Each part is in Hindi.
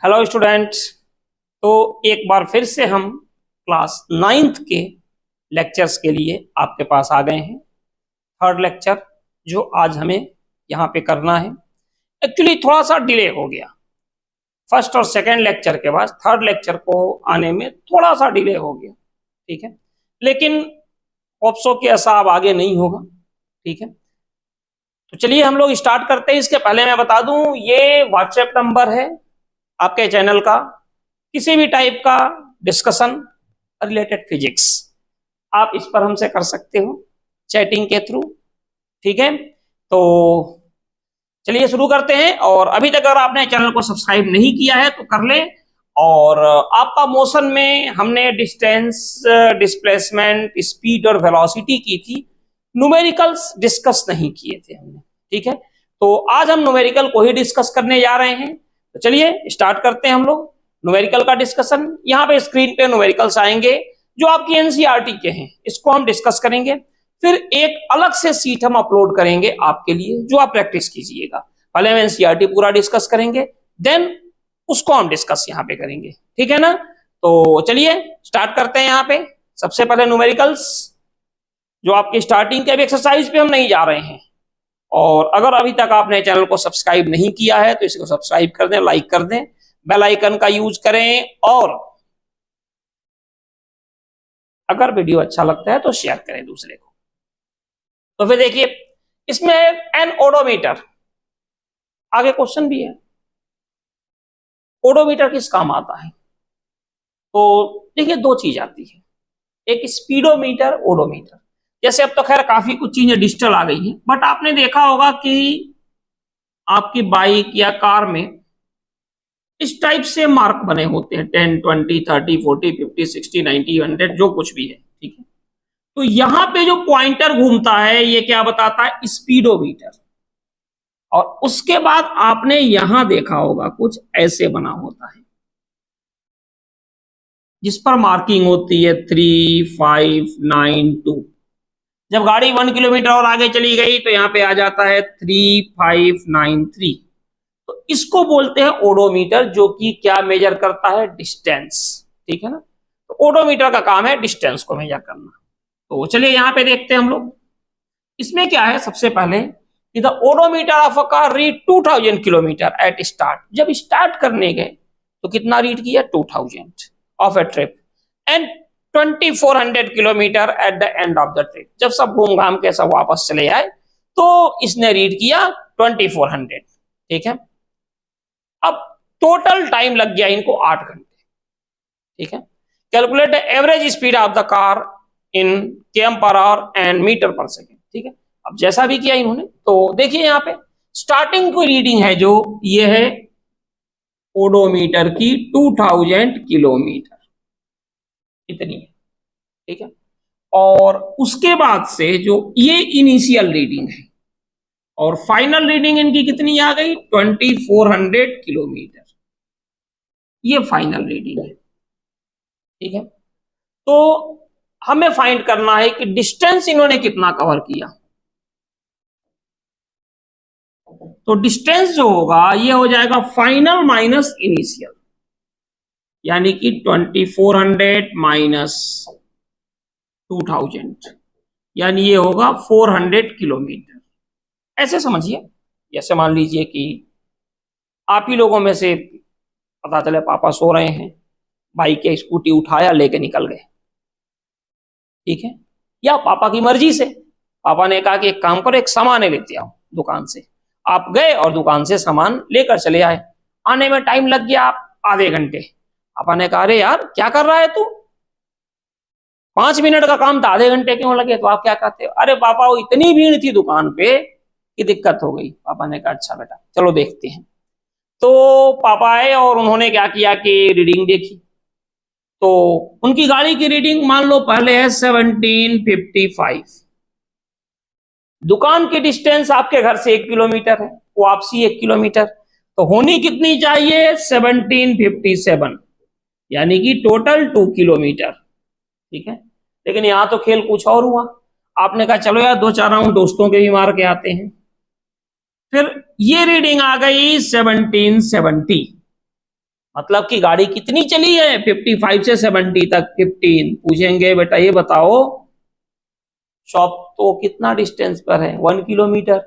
Hello students. तो एक बार फिर से हम क्लास 9th के लेक्चर्स के लिए आपके पास आ गए हैं। थर्ड लेक्चर जो आज हमें यहाँ पे करना है, एक्चुअली थोड़ा सा डिले हो गया। फर्स्ट और सेकंड लेक्चर के बाद थर्ड लेक्चर को आने में थोड़ा सा डिले हो गया, ठीक है। लेकिन होप्सो कि ऐसा अब आगे नहीं होगा, ठीक है। तो चलिए हम लोग स्टार्ट करते हैं। इसके पहले मैं बता दूं, ये व्हाट्सएप नंबर है आपके चैनल का। किसी भी टाइप का डिस्कशन रिलेटेड फिजिक्स आप इस पर हमसे कर सकते हो चैटिंग के थ्रू, ठीक है। तो चलिए शुरू करते हैं। और अभी तक अगर आपने चैनल को सब्सक्राइब नहीं किया है तो कर ले। और आपका मोशन में हमने डिस्टेंस, डिस्प्लेसमेंट, स्पीड और वेलोसिटी की थी। न्यूमेरिकल्स डिस्कस नहीं किए थे हमने, ठीक है। तो आज हम न्यूमेरिकल को ही डिस्कस करने जा रहे हैं। तो चलिए स्टार्ट करते हैं हम लोग न्यूमेरिकल का डिस्कशन। यहाँ पे स्क्रीन पे न्यूमेरिकल्स आएंगे जो आपकी एनसीईआरटी के हैं, इसको हम डिस्कस करेंगे। फिर एक अलग से सीट हम अपलोड करेंगे आपके लिए जो आप प्रैक्टिस कीजिएगा। पहले हम एनसीईआरटी पूरा डिस्कस करेंगे, देन उसको हम डिस्कस यहाँ पे करेंगे, ठीक है ना। तो चलिए स्टार्ट करते हैं। यहाँ पे सबसे पहले न्यूमेरिकल्स जो आपकी स्टार्टिंग के एक्सरसाइज पे हम नहीं जा रहे हैं। और अगर अभी तक आपने चैनल को सब्सक्राइब नहीं किया है तो इसको सब्सक्राइब कर दें, लाइक कर दें, बेल आइकन का यूज करें। और अगर वीडियो अच्छा लगता है तो शेयर करें दूसरे को। तो फिर देखिए इसमें एन ओडोमीटर, आगे क्वेश्चन भी है। ओडोमीटर किस काम आता है? तो देखिए दो चीज आती है, एक स्पीडोमीटर, ओडोमीटर। जैसे अब तो खैर काफी कुछ चीजें डिजिटल आ गई हैं, बट आपने देखा होगा कि आपकी बाइक या कार में इस टाइप से मार्क बने होते हैं, 10, 20, 30, 40, 50, 60, 90, 100, जो कुछ भी है, ठीक है। तो यहां पे जो पॉइंटर घूमता है ये क्या बताता है? स्पीडोमीटर। और उसके बाद आपने यहां देखा होगा कुछ ऐसे बना होता है जिस पर मार्किंग होती है 3592। जब गाड़ी 1 किलोमीटर और आगे चली गई तो यहां पे आ जाता है 3593। तो इसको बोलते हैं ओडोमीटर, जो कि क्या मेजर करता है? डिस्टेंस, ठीक है ना। तो ओडोमीटर का काम है डिस्टेंस को मेजर करना। तो चलिए यहां पे देखते हैं हम लोग। इसमें क्या है, सबसे पहले the odometer of a car read 2000 kilometre at start. जब स्टार्ट करने गए तो कितना रीड किया? 2000 of a trip, and 2400 kilometre at the end of the trip. जब सब घूम घाम के सब वापस चले आए तो इसने रीड किया 2400, ठीक है। अब टोटल टाइम लग गया इनको 8 घंटे, ठीक है। Calculate the average speed of the car in km per hour and metre per second, ठीक है। अब जैसा भी किया इन्होंने, तो देखिए यहाँ पे स्टार्टिंग की रीडिंग है जो ये है ओडोमीटर की 2000 किलोमीटर, इतनी है, ठीक है। और उसके बाद से जो ये इनिशियल रीडिंग है और फाइनल रीडिंग इनकी कितनी आ गई? 2400 किलोमीटर, ये फाइनल रीडिंग है, ठीक है। तो हमें फाइंड करना है कि डिस्टेंस इन्होंने कितना कवर किया। तो डिस्टेंस जो होगा ये हो जाएगा फाइनल माइनस इनिशियल, यानी कि 2400 माइनस 2000, यानी ये होगा 400 किलोमीटर। ऐसे समझिए, जैसे मान लीजिए कि आप ही लोगों में से पता चले पापा सो रहे हैं, बाइक या स्कूटी उठाया लेके निकल गए, ठीक है। या पापा की मर्जी से पापा ने कहा कि एक काम करो, एक सामान लेते आओ दुकान से। आप गए और दुकान से सामान लेकर चले आए। आने में टाइम लग गया आप आधे घंटे। पापा ने कहा अरे यार क्या कर रहा है तू, 5 मिनट का काम था, आधे घंटे क्यों लगे? तो आप क्या कहते हो? अरे पापा वो इतनी भीड़ थी दुकान पे कि दिक्कत हो गई। पापा ने कहा अच्छा बेटा चलो देखते हैं। तो पापा आए और उन्होंने क्या किया कि रीडिंग देखी। तो उनकी गाड़ी की रीडिंग मान लो पहले है 1755। दुकान की डिस्टेंस आपके घर से 1 किलोमीटर है, वापसी 1 किलोमीटर, तो होनी कितनी चाहिए? 1757, यानी कि टोटल 2 किलोमीटर, ठीक है। लेकिन यहां तो खेल कुछ और हुआ। आपने कहा चलो यार 2-4 राउंड दोस्तों के भी मार के आते हैं। फिर ये रीडिंग आ गई 1770, मतलब कि गाड़ी कितनी चली है 55 से 70 तक 15। पूछेंगे बेटा ये बताओ शॉप तो कितना डिस्टेंस पर है 1 किलोमीटर।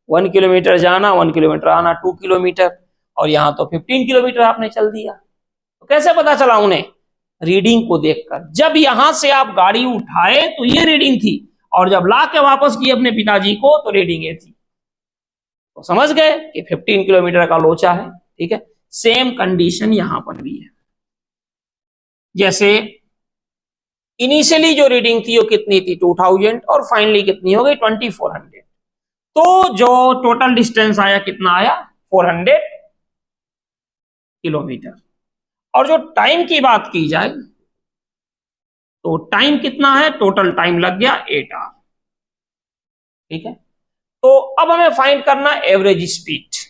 1 किलोमीटर जाना 1 किलोमीटर आना 2 किलोमीटर, और यहाँ तो 15 किलोमीटर आपने चल दिया। तो कैसे पता चला उन्हें? रीडिंग को देखकर। जब यहां से आप गाड़ी उठाए तो ये रीडिंग थी, और जब ला के वापस की अपने पिताजी को तो रीडिंग ये थी। तो समझ गए कि 15 किलोमीटर का लोचा है। ठीक है, सेम कंडीशन यहां पर भी है। जैसे इनिशियली जो रीडिंग थी वो कितनी थी 2000, और फाइनली कितनी हो गई 2400। तो जो टोटल डिस्टेंस आया कितना आया 400 किलोमीटर। और जो टाइम की बात की जाए तो टाइम कितना है, टोटल टाइम लग गया 8 आवर। ठीक है, तो अब हमें फाइंड करना एवरेज स्पीड।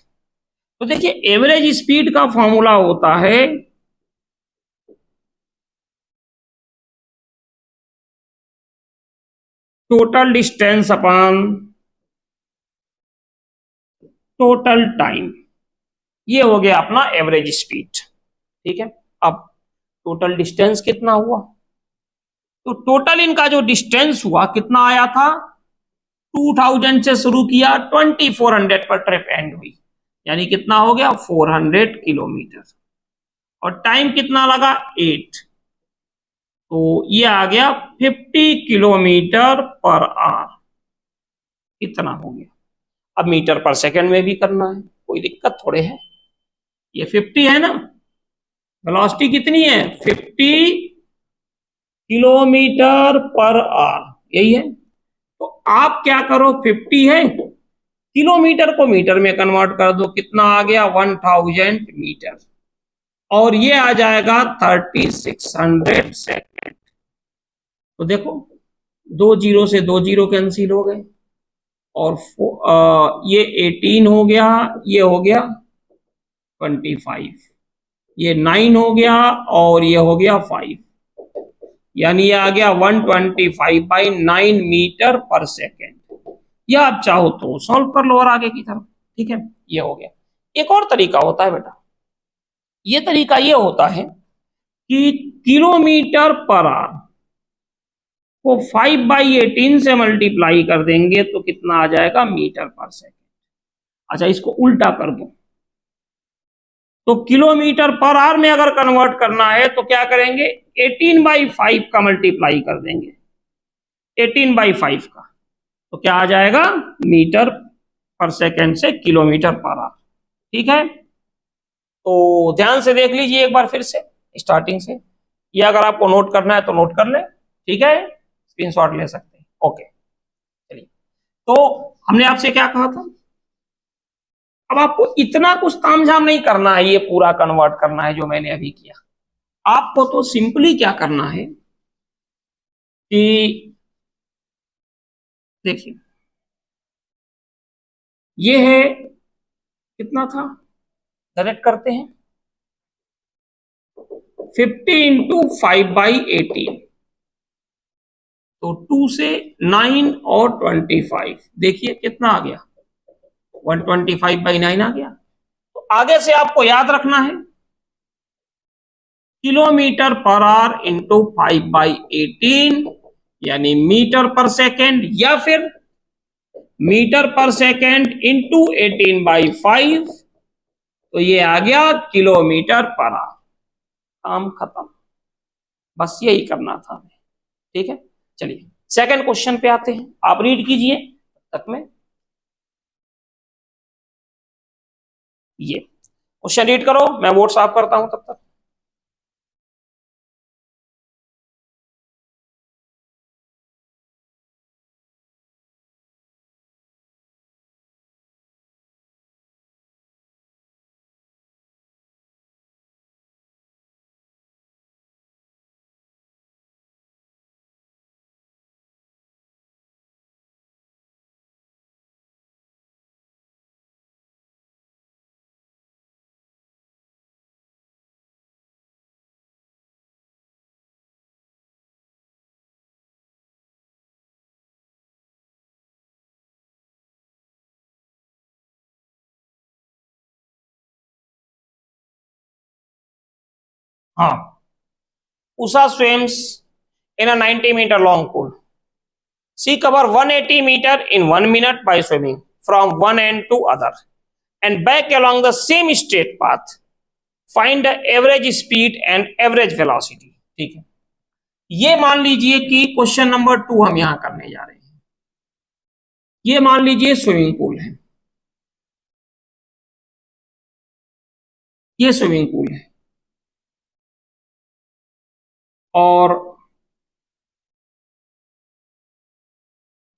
तो देखिए एवरेज स्पीड का फॉर्मूला होता है total distance upon total time. ये हो गया अपना एवरेज स्पीड। ठीक है, अब टोटल डिस्टेंस कितना हुआ, तो टोटल इनका जो डिस्टेंस हुआ कितना आया था 2000 से शुरू किया 2400 पर ट्रिप एंड हुई, यानी कितना हो गया 400 किलोमीटर। और टाइम कितना लगा 8, तो ये आ गया 50 किलोमीटर पर आवर। इतना हो गया। अब मीटर पर सेकंड में भी करना है, कोई दिक्कत थोड़े है। ये 50 है ना, वेलोसिटी कितनी है 50 किलोमीटर पर आवर, यही है। तो आप क्या करो 50 है, किलोमीटर को मीटर में कन्वर्ट कर दो, कितना आ गया 1000 मीटर, और ये आ जाएगा 3600 सेकेंड। तो देखो 2 जीरो से 2 जीरो कैंसिल हो गए, और ये 18 हो गया, ये हो गया 25, ये 9 हो गया, और ये हो गया 5, यानी ये आ गया 125/9 मीटर पर सेकेंड। या आप चाहो तो सॉल्व कर लो और आगे की तरफ। ठीक है, ये हो गया। एक और तरीका होता है बेटा, ये तरीका ये होता है कि किलोमीटर पर आवर को 5/18 से मल्टीप्लाई कर देंगे तो कितना आ जाएगा मीटर पर सेकेंड। अच्छा, इसको उल्टा कर दो, तो किलोमीटर पर आवर में अगर कन्वर्ट करना है तो क्या करेंगे 18/5 का मल्टीप्लाई कर देंगे, 18/5 का, तो क्या आ जाएगा मीटर पर सेकेंड से किलोमीटर पर आवर। ठीक है, तो ध्यान से देख लीजिए एक बार फिर से स्टार्टिंग से। ये अगर आपको नोट करना है तो नोट कर ले, ठीक है, स्क्रीनशॉट ले सकते हैं। ओके, चलिए। तो हमने आपसे क्या कहा था, अब आपको इतना कुछ तामझाम नहीं करना है, ये पूरा कन्वर्ट करना है जो मैंने अभी किया। आपको तो सिंपली क्या करना है कि देखिए ये है कितना था, डायरेक्ट करते हैं 50 × 5/18, तो 2 से 9 और 25, देखिए कितना आ गया 125/9 आ गया। तो आगे से आपको याद रखना है किलोमीटर पर आवर इंटू 5/18, यानी मीटर पर सेकेंड, या फिर मीटर पर सेकेंड इंटू 18/5, तो ये आ गया किलोमीटर पर आवर। काम खत्म, बस यही करना था हमें। ठीक है, चलिए सेकंड क्वेश्चन पे आते हैं, आप रीड कीजिए तक में। ये क्वेश्चन रीड करो, मैं बोर्ड साफ करता हूं तब तक। हाँ, Usha swims in a 90-meter long pool. She cover 180 meter in 1 minute by swimming from one end to other and back along the same straight path. Find the average speed and average velocity. ठीक है, ये मान लीजिए कि क्वेश्चन नंबर 2 हम यहां करने जा रहे हैं। ये मान लीजिए स्विमिंग पूल है, ये स्विमिंग पूल है और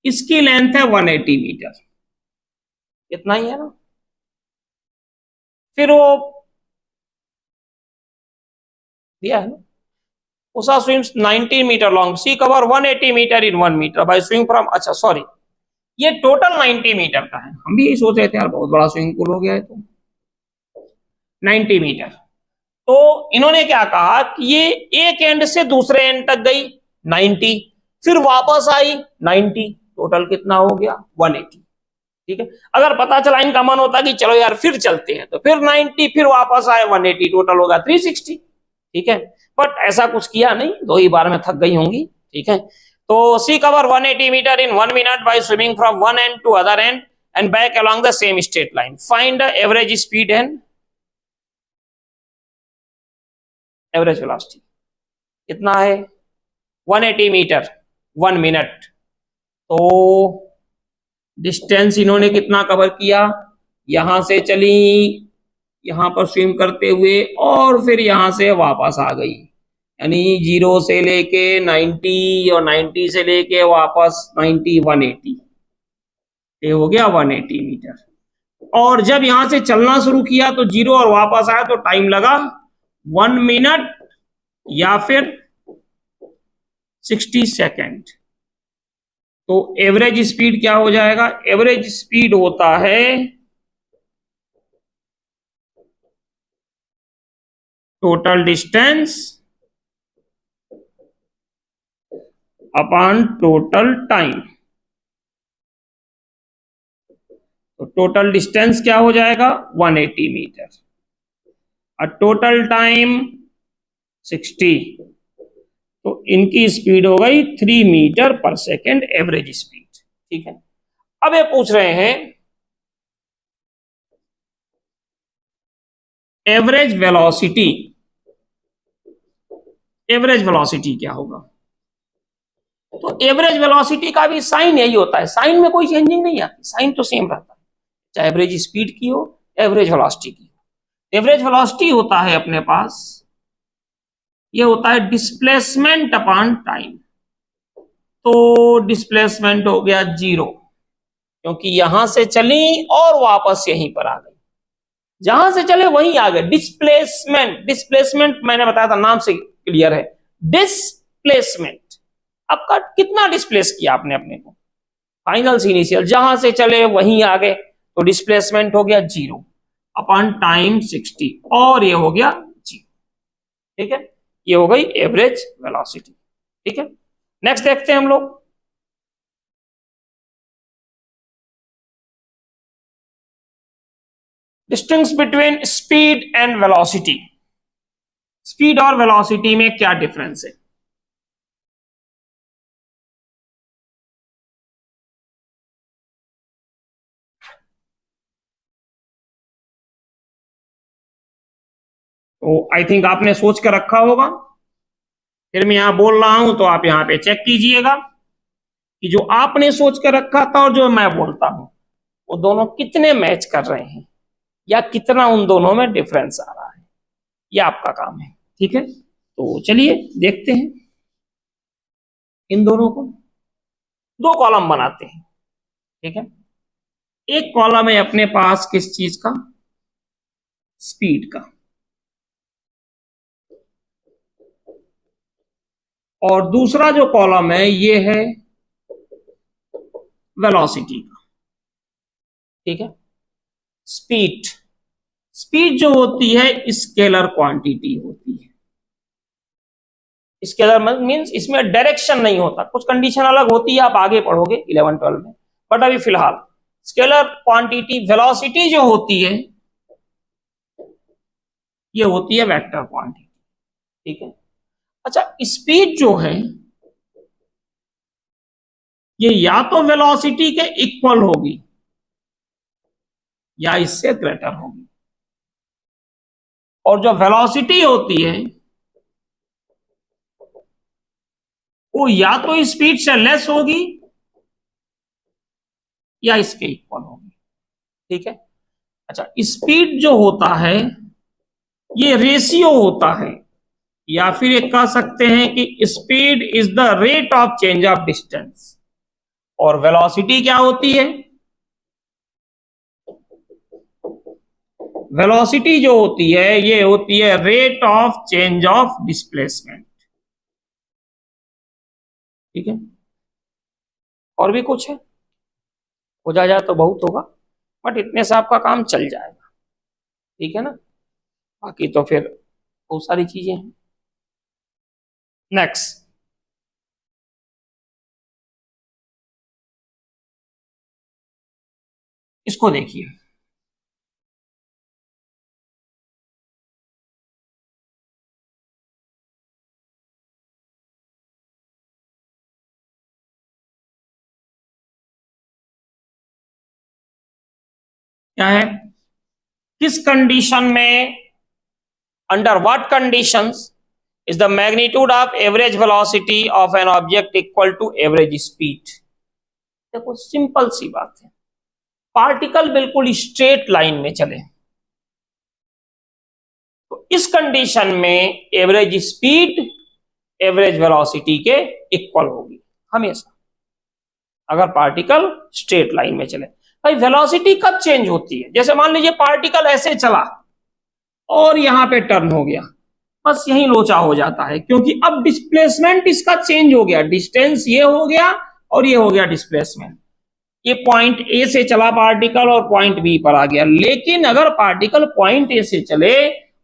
इसकी लेंथ है 180 मीटर, इतना ही है ना। फिर वो दिया है ना, Usha swims 90 metre long, she cover 180 metre in 1 metre by swimming from, अच्छा सॉरी, ये टोटल 90 मीटर का है। हम भी यही सोच रहे थे यार बहुत बड़ा स्विमिंग पूल हो गया है, तो 90 मीटर। तो इन्होंने क्या कहा कि ये एक एंड से दूसरे एंड तक गई 90, फिर वापस आई 90, टोटल कितना हो गया 180। ठीक है, अगर पता चला इनका मन होता कि चलो यार फिर चलते हैं, तो फिर 90 फिर वापस आए 180, टोटल होगा 360। ठीक है, बट ऐसा कुछ किया नहीं, 2 ही बार में थक गई होंगी। ठीक है, तो she cover 180 metre in 1 minute by swimming from one end to other end and back along the same straight line. Find the average speed and average velocity. कितना है 180 मीटर 1 मिनट, तो डिस्टेंस इन्होंने कितना कवर किया, यहां से चली यहां पर स्विम करते हुए और फिर यहां से वापस आ गई, यानी 0 से लेके 90 और 90 से लेके वापस 90 180, ये हो गया 180 मीटर। और जब यहां से चलना शुरू किया तो 0 और वापस आया तो टाइम लगा 1 मिनट या फिर 60 सेकेंड। तो एवरेज स्पीड क्या हो जाएगा, एवरेज स्पीड होता है total distance upon total time. तो टोटल डिस्टेंस क्या हो जाएगा 180 मीटर और टोटल टाइम 60, तो इनकी स्पीड हो गई 3 metre per second average speed. ठीक है, अब ये पूछ रहे हैं एवरेज वेलोसिटी। एवरेज वेलोसिटी क्या होगा, तो एवरेज वेलोसिटी का भी साइन यही होता है, साइन में कोई चेंजिंग नहीं आती, साइन तो सेम रहता है, चाहे एवरेज स्पीड की हो एवरेज वेलोसिटी की हो। एवरेज वेलोसिटी होता है अपने पास, ये होता है डिस्प्लेसमेंट अपॉन टाइम। तो डिस्प्लेसमेंट हो गया 0, क्योंकि यहां से चली और वापस यहीं पर आ गई, जहां से चले वहीं आ गए। डिस्प्लेसमेंट, डिस्प्लेसमेंट मैंने बताया था, नाम से क्लियर है। डिस्प्लेसमेंट, आपका कितना डिस्प्लेस किया आपने अपने को, फाइनल से इनिशियल, जहां से चले वहीं आ गए, तो डिस्प्लेसमेंट हो गया 0 अपॉन टाइम 60 और ये हो गया 0। ठीक है, ये हो गई एवरेज वेलोसिटी। ठीक है, नेक्स्ट देखते हैं हम लोग। Distance between speed and velocity. Speed और वेलोसिटी में क्या डिफरेंस है, तो आई थिंक आपने सोच कर रखा होगा, फिर मैं यहां बोल रहा हूं तो आप यहां पे चेक कीजिएगा कि जो आपने सोच कर रखा था और जो मैं बोलता हूं वो दोनों कितने मैच कर रहे हैं या कितना उन दोनों में डिफरेंस आ रहा है, ये आपका काम है। ठीक है, तो चलिए देखते हैं इन दोनों को। 2 कॉलम बनाते हैं। ठीक है, एक कॉलम है अपने पास किस चीज का, स्पीड का, और दूसरा जो कॉलम है ये है वेलोसिटी का। ठीक है, स्पीड, स्पीड जो होती है स्केलर क्वांटिटी होती है। स्केलर मींस इसमें डायरेक्शन नहीं होता, कुछ कंडीशन अलग होती है, आप आगे पढ़ोगे 11-12 में, बट अभी फिलहाल स्केलर क्वांटिटी। वेलोसिटी जो होती है ये होती है वेक्टर क्वांटिटी। ठीक है। अच्छा, स्पीड जो है ये या तो वेलोसिटी के इक्वल होगी या इससे ग्रेटर होगी, और जो वेलोसिटी होती है वो या तो स्पीड से लेस होगी या इसके इक्वल होगी। ठीक है। अच्छा, स्पीड जो होता है ये रेशियो होता है, या फिर एक कह सकते हैं कि speed is the rate of change of distance, और वेलोसिटी क्या होती है? वेलोसिटी जो होती है ये होती है rate of change of displacement. ठीक है। और भी कुछ है? हो जाए तो बहुत होगा, बट इतने से आपका काम चल जाएगा। ठीक है ना। बाकी तो फिर बहुत सारी चीजें हैं। नेक्स्ट, इसको देखिए। क्या है? किस कंडीशन में, under what conditions is the magnitude of average velocity of an object equal to average speed? देखो, सिंपल सी बात है, पार्टिकल बिल्कुल स्ट्रेट लाइन में चले तो इस कंडीशन में एवरेज स्पीड एवरेज वेलोसिटी के इक्वल होगी हमेशा, अगर पार्टिकल स्ट्रेट लाइन में चले। भाई, वेलोसिटी कब चेंज होती है? जैसे मान लीजिए पार्टिकल ऐसे चला और यहां पे टर्न हो गया, बस यही लोचा हो जाता है, क्योंकि अब डिस्प्लेसमेंट इसका चेंज हो गया, डिस्टेंस ये हो गया और ये हो गया डिस्प्लेसमेंट। ये पॉइंट ए से चला पार्टिकल और पॉइंट बी पर आ गया, लेकिन अगर पार्टिकल पॉइंट ए से चले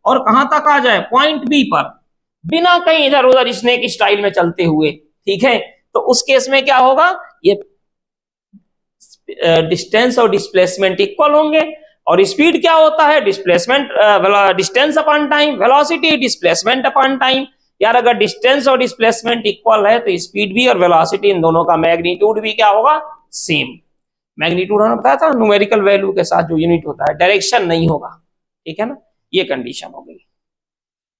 और कहां तक आ जाए? पॉइंट बी पर, बिना कहीं इधर उधर स्नेक स्टाइल में चलते हुए, ठीक है, तो उस केस में क्या होगा? ये डिस्टेंस और डिस्प्लेसमेंट इक्वल होंगे। और स्पीड क्या होता है? Displacement distance upon time, velocity displacement upon time. यार, अगर डिस्टेंस और डिस्प्लेसमेंट इक्वल है तो स्पीड भी और वेलोसिटी, इन दोनों का मैग्नीट्यूड भी क्या होगा? सेम। मैग्नीट्यूड हमने बताया था न्यूमेरिकल वैल्यू के साथ जो यूनिट होता है, डायरेक्शन नहीं होगा। ठीक है ना। ये कंडीशन हो गई।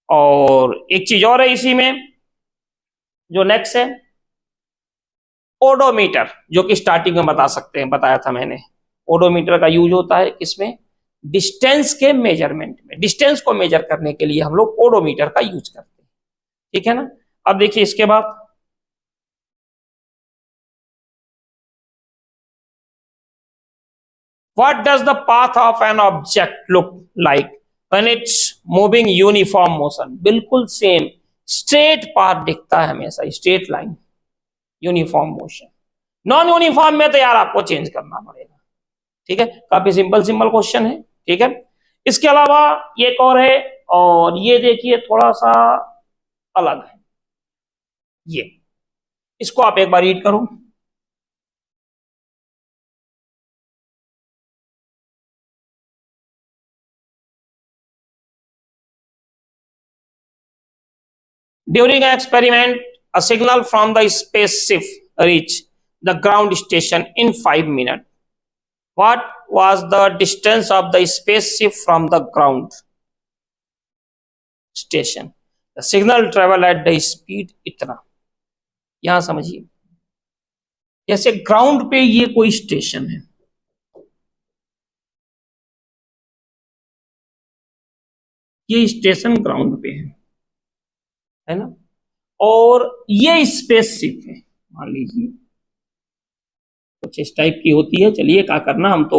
और एक चीज और है इसी में, जो नेक्स्ट है ओडोमीटर, जो कि स्टार्टिंग में बता सकते हैं, बताया था मैंने। ओडोमीटर का यूज होता है किसमें? डिस्टेंस के मेजरमेंट में। डिस्टेंस को मेजर करने के लिए हम लोग ओडोमीटर का यूज करते हैं। ठीक है ना। अब देखिए इसके बाद, what does the path of an object look like when it's moving uniform motion? बिल्कुल सेम, स्ट्रेट पाथ दिखता है हमेशा, straight line, uniform motion. Non uniform में तो यार आपको चेंज करना पड़ेगा। ठीक है। काफी सिंपल सिंपल क्वेश्चन है। ठीक है। इसके अलावा एक और है, और ये देखिए थोड़ा सा अलग है। ये, इसको आप एक बार रीड करो। During experiment a signal from the spaceship reach the ground station in 5 minutes. What was the distance of the spaceship from the ground station? The signal travel at the speed इतना। यहां समझिए, जैसे ग्राउंड पे ये कोई स्टेशन है, ये स्टेशन ग्राउंड पे है ना, और ये स्पेसशिप है, मान लीजिए कुछ इस टाइप की होती है। चलिए क्या करना, हम तो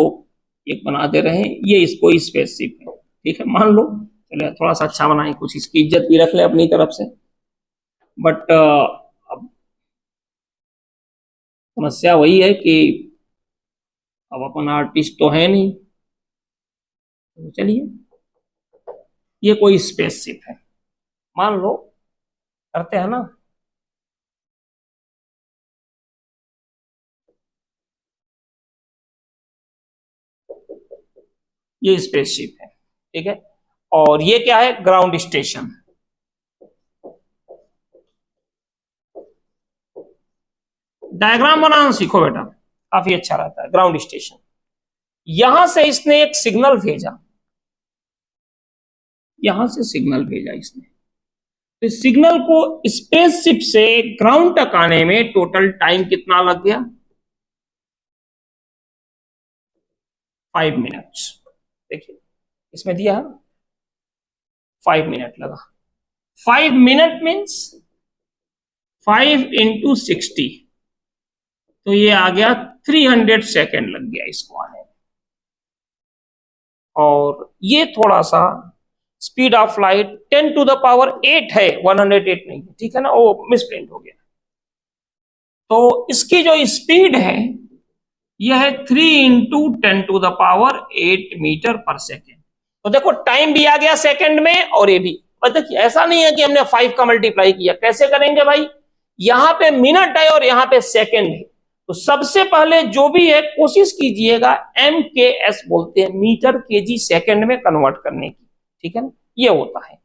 एक बना दे रहे हैं, ये इसको स्पेसशिप है। ठीक है, मान लो। चलिए थोड़ा सा अच्छा बनाए, कुछ इसकी इज्जत भी रख ले अपनी तरफ से। बट अब समस्या वही है कि अब अपन आर्टिस्ट तो है नहीं, तो चलिए ये कोई स्पेसशिप है, मान लो, करते हैं ना। ये स्पेसशिप है। ठीक है। और ये क्या है? Ground station. डायग्राम बनाना सीखो बेटा, काफी अच्छा रहता है। ग्राउंड स्टेशन, यहां से इसने एक सिग्नल भेजा, यहां से सिग्नल भेजा इसने, तो सिग्नल को स्पेसशिप से ग्राउंड तक आने में टोटल टाइम कितना लग गया? 5 मिनट्स। देखिए इसमें दिया 5 मिनट लगा। 5 मिनट मीन्स 5 इंटू 60, तो ये आ गया 300 सेकेंड लग गया इसको आने में। और ये थोड़ा सा speed of light 10 to the power 8 है, 108 नहीं है, ठीक है ना, वो मिसप्रिंट हो गया। तो इसकी जो स्पीड है यह है 3 into 10 to the power 8 metre per second. तो देखो टाइम भी आ गया सेकेंड में और ये भी। और देखिए ऐसा नहीं है कि हमने 5 का मल्टीप्लाई किया, कैसे करेंगे भाई, यहां पे मिनट है और यहां पे सेकेंड है, तो सबसे पहले जो भी है कोशिश कीजिएगा MKS बोलते हैं, मीटर केजी सेकेंड में कन्वर्ट करने की, ठीक है ना, ये होता है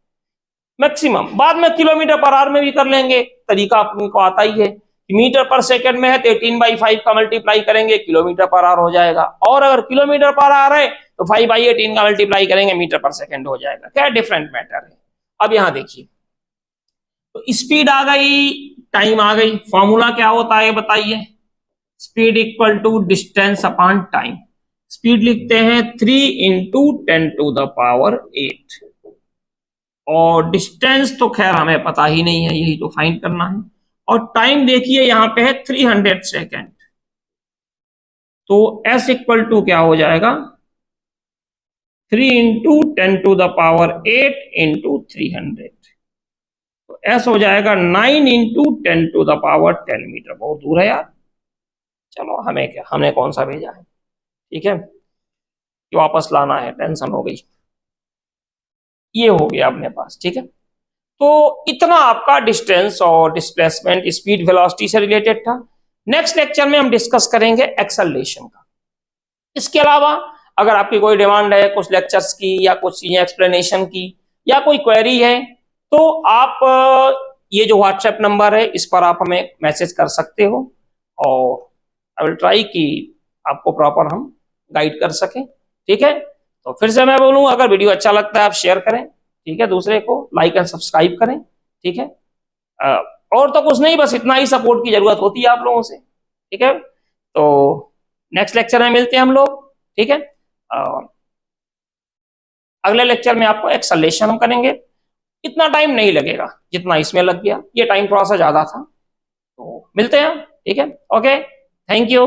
मैक्सिमम। बाद में किलोमीटर पर आवर में भी कर लेंगे, तरीका अपने को आता ही है। मीटर पर सेकंड में है तो 18/5 का मल्टीप्लाई करेंगे, किलोमीटर पर आवर हो जाएगा। और अगर किलोमीटर पर आवर है तो 5/18 का मल्टीप्लाई करेंगे, मीटर पर सेकंड हो जाएगा। क्या डिफरेंट मैटर है। अब यहां देखिए, तो स्पीड आ गई, टाइम आ गई, फॉर्मूला क्या होता है बताइए, speed equal to distance upon time. Speed लिखते हैं 3 इंटू 10 टू द पावर 8, और डिस्टेंस तो खैर हमें पता ही नहीं है, यही तो फाइंड करना है। और टाइम देखिए यहां पे है 300 सेकेंड, तो S इक्वल टू क्या हो जाएगा, 3 into 10 to the power 8 into 300, तो S हो जाएगा 9 into 10 to the power 10 metre. बहुत दूर है यार, चलो हमें क्या, हमने कौन सा भेजा है, ठीक है, कि वापस लाना है, टेंशन हो गई। ये हो गया अपने पास, ठीक है। तो इतना आपका डिस्टेंस और डिस्प्लेसमेंट, स्पीड, वेलोसिटी से रिलेटेड था। नेक्स्ट लेक्चर में हम डिस्कस करेंगे एक्सेलरेशन का। इसके अलावा अगर आपकी कोई डिमांड है कुछ लेक्चर्स की या कुछ एक्सप्लेनेशन की या कोई क्वेरी है, तो आप ये जो व्हाट्सएप नंबर है इस पर आप हमें मैसेज कर सकते हो, और आई विल ट्राई कि आपको प्रॉपर हम गाइड कर सकें, ठीक है। तो फिर से मैं बोलूँ, अगर वीडियो अच्छा लगता है आप शेयर करें, ठीक है, दूसरे को लाइक एंड सब्सक्राइब करें, ठीक है। और तो कुछ नहीं, बस इतना ही सपोर्ट की जरूरत होती है आप लोगों से, ठीक है। तो नेक्स्ट लेक्चर में मिलते हैं हम लोग, ठीक है। अगले लेक्चर में आपको एक्सेलरेशन हम करेंगे, इतना टाइम नहीं लगेगा जितना इसमें लग गया, ये टाइम थोड़ा सा ज्यादा था। तो मिलते हैं, ठीक है, ओके, थैंक यू।